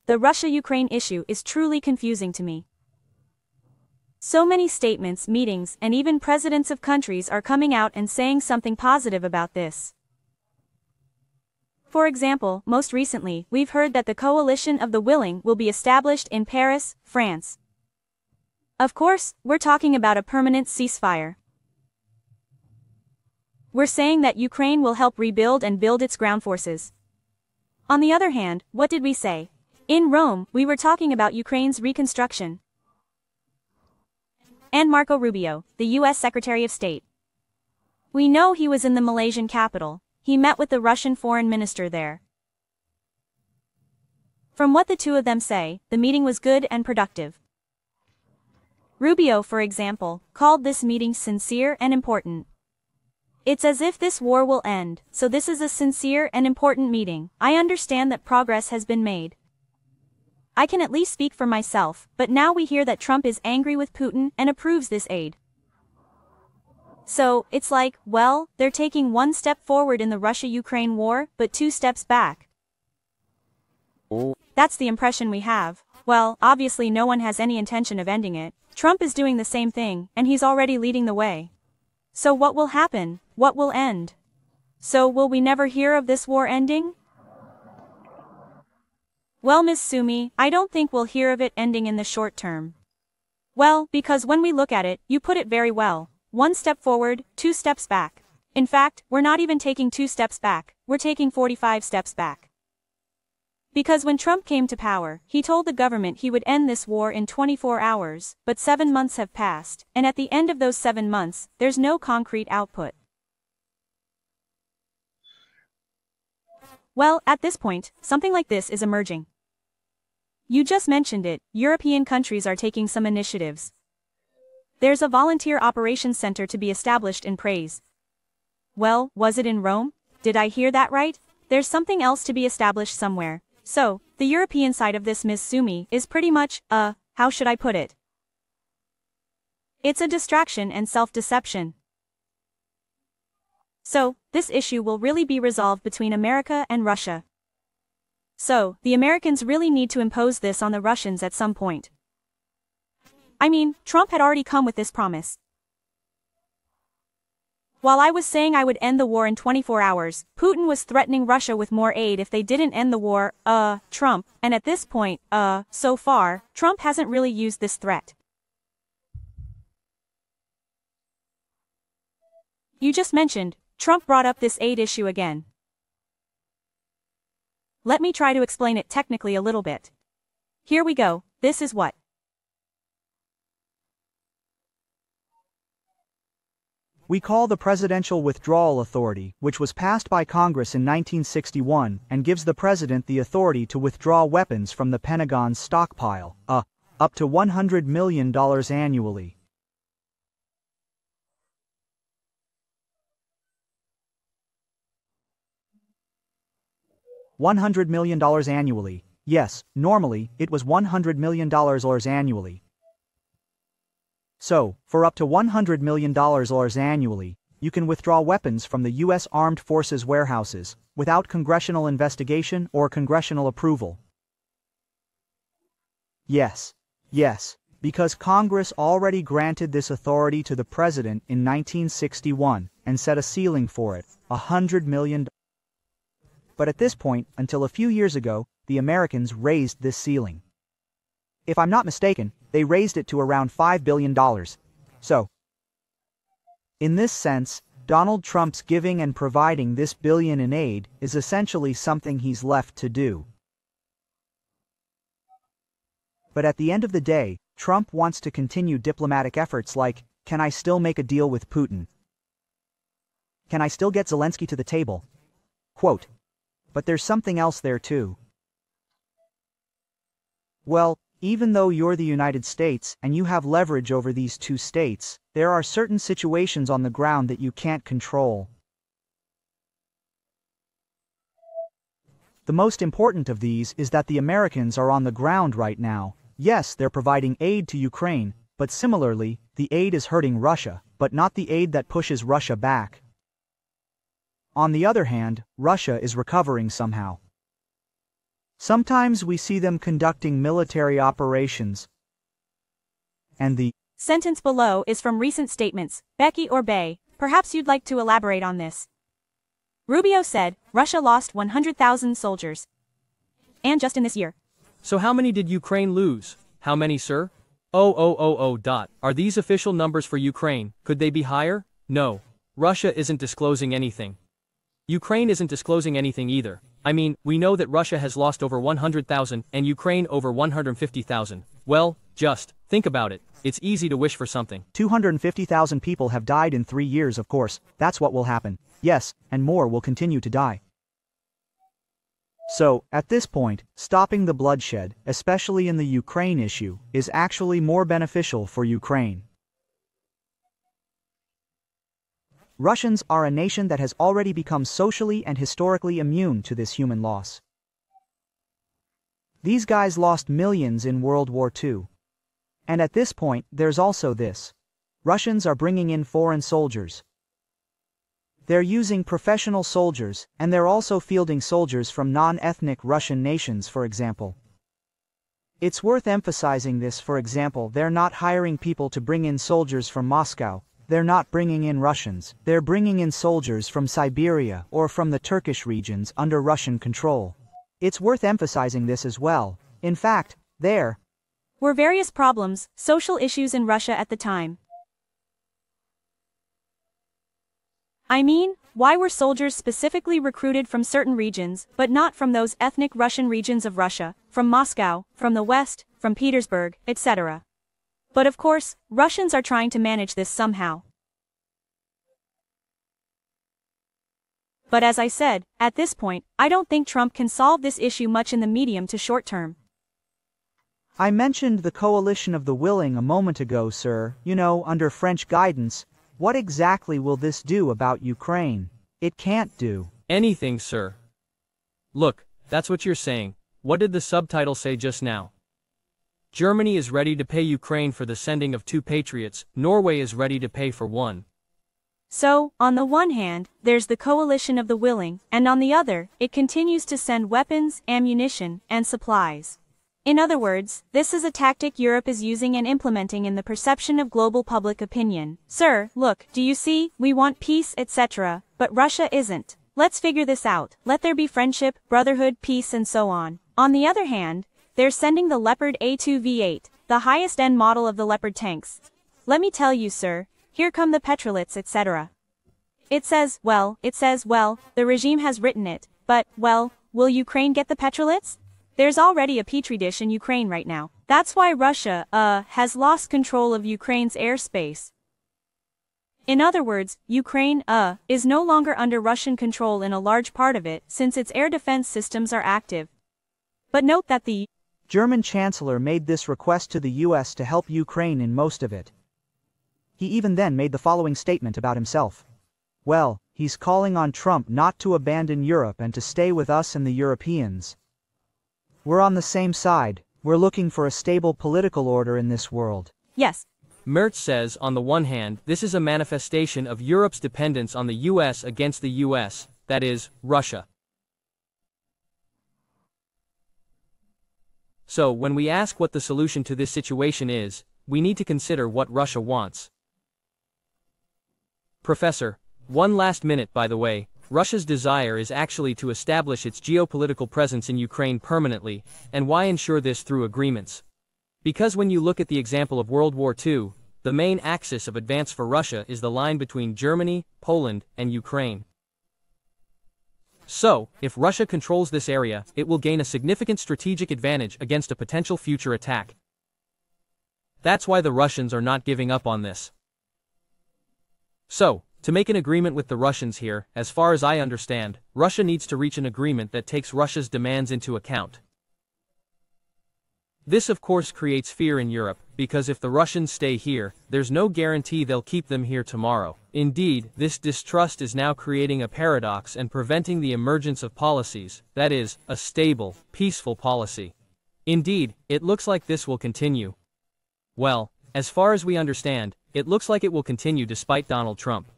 The Russia-Ukraine issue is truly confusing to me. So many statements, meetings, and even presidents of countries are coming out and saying something positive about this. For example, most recently, we've heard that the Coalition of the Willing will be established in Paris, France. Of course, we're talking about a permanent ceasefire. We're saying that Ukraine will help rebuild and build its ground forces. On the other hand, what did we say? In Rome, we were talking about Ukraine's reconstruction. And Marco Rubio, the U.S. Secretary of State. We know he was in the Malaysian capital. He met with the Russian foreign minister there. From what the two of them say, the meeting was good and productive. Rubio, for example, called this meeting sincere and important. It's as if this war will end, so this is a sincere and important meeting. I understand that progress has been made. I can at least speak for myself, but now we hear that Trump is angry with Putin and approves this aid. So, it's like, well, they're taking one step forward in the Russia-Ukraine war, but 2 steps back. That's the impression we have. Well, obviously no one has any intention of ending it. Trump is doing the same thing, and he's already leading the way. So what will happen? What will end? So will we never hear of this war ending? Well, Ms. Sumi, I don't think we'll hear of it ending in the short term. Well, because when we look at it, you put it very well. 1 step forward, 2 steps back. In fact, we're not even taking 2 steps back, we're taking 45 steps back. Because when Trump came to power, he told the government he would end this war in 24 hours, but 7 months have passed, and at the end of those 7 months, there's no concrete output. Well, at this point, something like this is emerging. You just mentioned it, European countries are taking some initiatives. There's a volunteer operations center to be established in Prague. Well, was it in Rome? Did I hear that right? There's something else to be established somewhere. So, the European side of this, Ms. Sumi, is pretty much, how should I put it? It's a distraction and self-deception. So, this issue will really be resolved between America and Russia. So, the Americans really need to impose this on the Russians at some point. I mean, Trump had already come with this promise. While I was saying I would end the war in 24 hours, Putin was threatening Russia with more aid if they didn't end the war, Trump, and at this point, so far, Trump hasn't really used this threat. You just mentioned, Trump brought up this aid issue again. Let me try to explain it technically a little bit. Here we go, this is what. We call the Presidential Withdrawal Authority, which was passed by Congress in 1961 and gives the President the authority to withdraw weapons from the Pentagon's stockpile, up to $100 million annually. $100 million annually. Yes, normally, it was $100 million annually. So, for up to $100 million annually, you can withdraw weapons from the U.S. Armed Forces warehouses, without congressional investigation or congressional approval. Yes, because Congress already granted this authority to the President in 1961 and set a ceiling for it, $100 million. But at this point, until a few years ago, the Americans raised this ceiling. If I'm not mistaken, they raised it to around $5 billion. So, in this sense, Donald Trump's giving and providing this billion in aid is essentially something he's left to do. But at the end of the day, Trump wants to continue diplomatic efforts like, can I still make a deal with Putin? Can I still get Zelensky to the table? Quote. But there's something else there too. Well, even though you're the United States and you have leverage over these 2 states, there are certain situations on the ground that you can't control. The most important of these is that the Americans are on the ground right now. Yes, they're providing aid to Ukraine, but similarly, the aid is hurting Russia, but not the aid that pushes Russia back. On the other hand, Russia is recovering somehow. Sometimes we see them conducting military operations. And the sentence below is from recent statements. Becky or Bay, perhaps you'd like to elaborate on this. Rubio said, Russia lost 100,000 soldiers. And just in this year. So how many did Ukraine lose? How many, sir? Oh. Are these official numbers for Ukraine? Could they be higher? No. Russia isn't disclosing anything. Ukraine isn't disclosing anything either. I mean, we know that Russia has lost over 100,000 and Ukraine over 150,000. Well, just think about it. It's easy to wish for something. 250,000 people have died in 3 years, of course. That's what will happen. Yes, and more will continue to die. So, at this point, stopping the bloodshed, especially in the Ukraine issue, is actually more beneficial for Ukraine. Russians are a nation that has already become socially and historically immune to this human loss. These guys lost millions in World War II. And at this point, there's also this. Russians are bringing in foreign soldiers. They're using professional soldiers, and they're also fielding soldiers from non-ethnic Russian nations, for example. It's worth emphasizing this. For example, they're not hiring people to bring in soldiers from Moscow. They're not bringing in Russians. They're bringing in soldiers from Siberia or from the Turkish regions under Russian control. It's worth emphasizing this as well. In fact, there were various problems, social issues in Russia at the time. I mean, why were soldiers specifically recruited from certain regions, but not from those ethnic Russian regions of Russia, from Moscow, from the West, from Petersburg, etc.? But of course, Russians are trying to manage this somehow. But as I said, at this point, I don't think Trump can solve this issue much in the medium to short term. I mentioned the coalition of the willing a moment ago, sir. You know, under French guidance. What exactly will this do about Ukraine? It can't do anything, sir. Look, that's what you're saying. What did the subtitle say just now? Germany is ready to pay Ukraine for the sending of 2 Patriots, Norway is ready to pay for 1. So, on the one hand, there's the coalition of the willing, and on the other, it continues to send weapons, ammunition, and supplies. In other words, this is a tactic Europe is using and implementing in the perception of global public opinion. Sir, look, do you see, we want peace, etc., but Russia isn't. Let's figure this out. Let there be friendship, brotherhood, peace, and so on. On the other hand, they're sending the Leopard A2V8, the highest-end model of the Leopard tanks. Let me tell you, sir, here come the Petrolets, etc. It says, well, the regime has written it, but, well, will Ukraine get the Petrolets? There's already a petri dish in Ukraine right now. That's why Russia, has lost control of Ukraine's airspace. In other words, Ukraine, is no longer under Russian control in a large part of it, since its air defense systems are active. But note that the German Chancellor made this request to the US to help Ukraine in most of it. He even then made the following statement about himself. Well, he's calling on Trump not to abandon Europe and to stay with us and the Europeans. We're on the same side. We're looking for a stable political order in this world. Yes. Mertz says, on the one hand, this is a manifestation of Europe's dependence on the US against the US, that is, Russia. So, when we ask what the solution to this situation is, we need to consider what Russia wants. Professor, one last minute by the way, Russia's desire is actually to establish its geopolitical presence in Ukraine permanently, and why ensure this through agreements? Because when you look at the example of World War II, the main axis of advance for Russia is the line between Germany, Poland, and Ukraine. So, if Russia controls this area, it will gain a significant strategic advantage against a potential future attack. That's why the Russians are not giving up on this. So, to make an agreement with the Russians here, as far as I understand, Russia needs to reach an agreement that takes Russia's demands into account. This of course creates fear in Europe, because if the Russians stay here, there's no guarantee they'll keep them here tomorrow. Indeed, this distrust is now creating a paradox and preventing the emergence of policies, that is, a stable, peaceful policy. Indeed, it looks like this will continue. Well, as far as we understand, it looks like it will continue despite Donald Trump.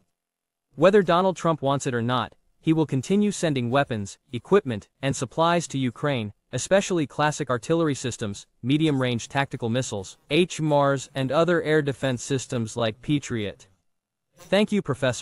Whether Donald Trump wants it or not, he will continue sending weapons, equipment, and supplies to Ukraine, especially classic artillery systems, medium-range tactical missiles, HMARS, and other air defense systems like Patriot. Thank you, Professor.